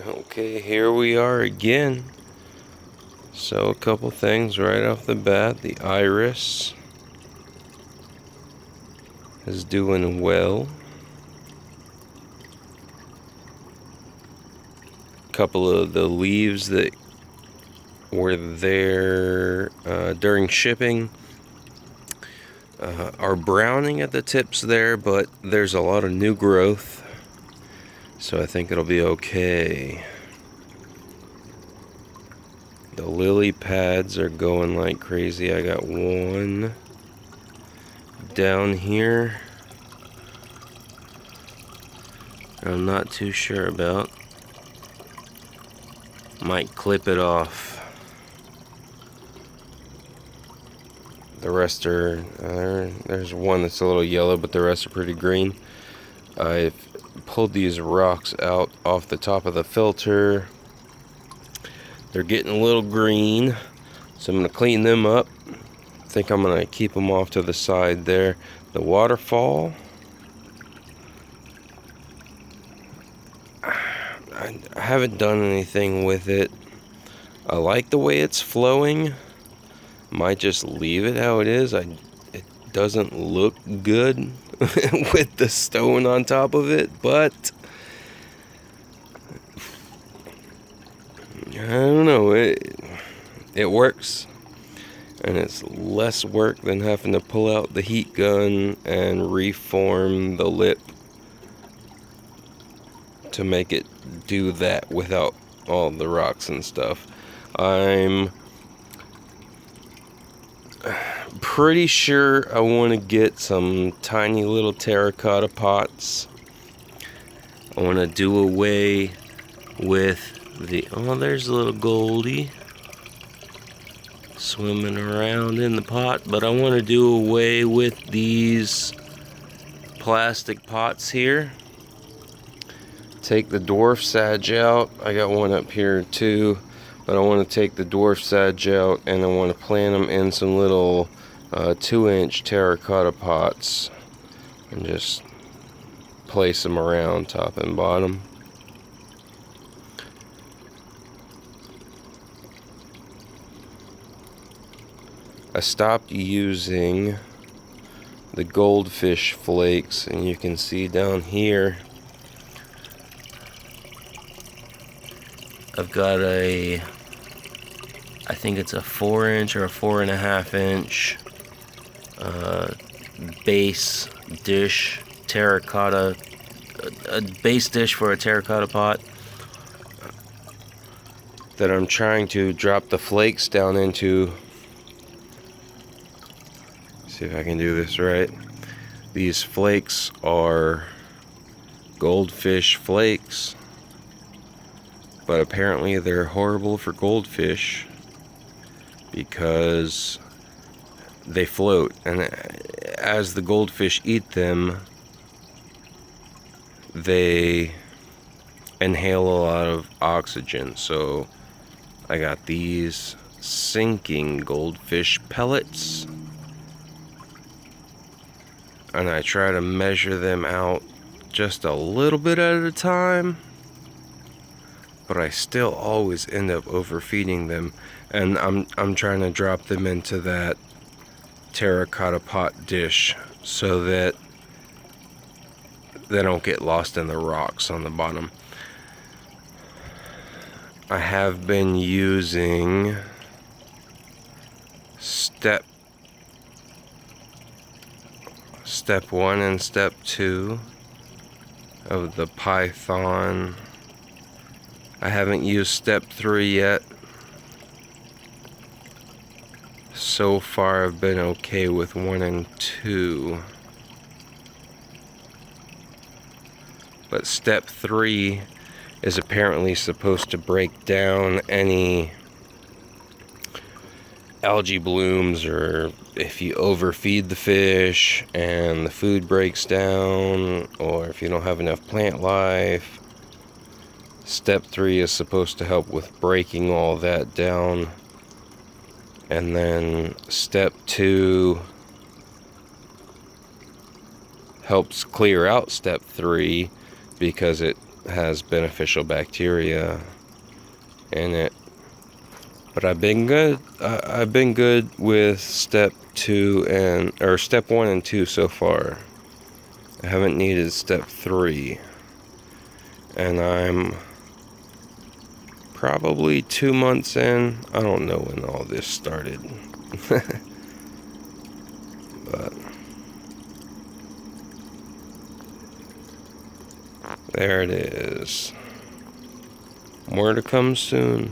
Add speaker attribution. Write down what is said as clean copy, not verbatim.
Speaker 1: Okay, here we are again. So a couple things right off the bat. The iris is doing well. A couple of the leaves that were there during shipping are browning at the tips there, but there's a lot of new growth. So I think it'll be okay. The lily pads are going like crazy. I got one down here I'm not too sure about. Might clip it off. The rest are, there's one that's a little yellow, but the rest are pretty green. I've pulled these rocks out off the top of the filter. They're getting a little green, so I'm going to clean them up. I think I'm going to keep them off to the side there. The Waterfall, I haven't done anything with it. I like the way it's flowing. Might just leave it how it is. It doesn't look good with the stone on top of it, but I don't know. It works, and it's less work than having to pull out the heat gun and reform the lip to make it do that without all the rocks and stuff. I'm pretty sure I want to get some tiny little terracotta pots. I want to do away with there's a little goldie swimming around in the pot, but I want to do away with these plastic pots here. Take the dwarf sage out. I got one up here too, but I want to take the dwarf sage out and I want to plant them in some little 2-inch terracotta pots and just place them around top and bottom. I stopped using the goldfish flakes, and you can see down here I've got I think it's a 4-inch or a 4.5-inch base dish terracotta, a base dish for a terracotta pot that I'm trying to drop the flakes down into. See if I can do this right. These flakes are goldfish flakes, but apparently they're horrible for goldfish because they float, and as the goldfish eat them, they inhale a lot of oxygen. So I got these sinking goldfish pellets, and I try to measure them out just a little bit at a time, but I still always end up overfeeding them, and I'm trying to drop them into that terracotta pot dish so that they don't get lost in the rocks on the bottom. I have been using step 1 and step 2 of the Python. I haven't used step 3 yet. So far I've been okay with 1 and 2. But step 3 is apparently supposed to break down any algae blooms, or if you overfeed the fish and the food breaks down, or if you don't have enough plant life. Step 3 is supposed to help with breaking all that down. And then step 2 helps clear out step 3 because it has beneficial bacteria in it. But I've been good. I've been good with step 1 and 2 so far. I haven't needed step 3, and I'm probably 2 months in. I don't know when all this started, but there it is. More to come soon.